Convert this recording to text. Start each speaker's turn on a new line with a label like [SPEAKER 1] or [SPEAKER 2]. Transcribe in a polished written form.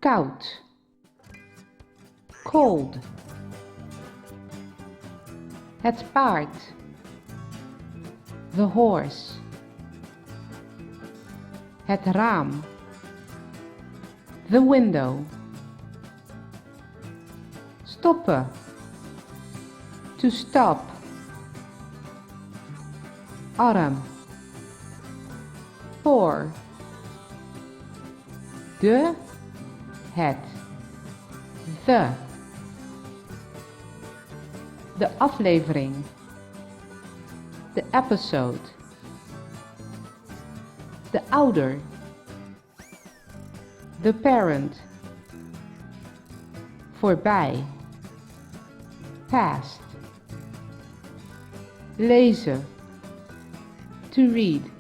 [SPEAKER 1] koud, cold. Het paard, the horse. Het raam, the window. Stoppen, to stop. Arm, voor. De, het, the. De aflevering, de episode. De ouder, the parent. Voorbij, past. Lezen, to read.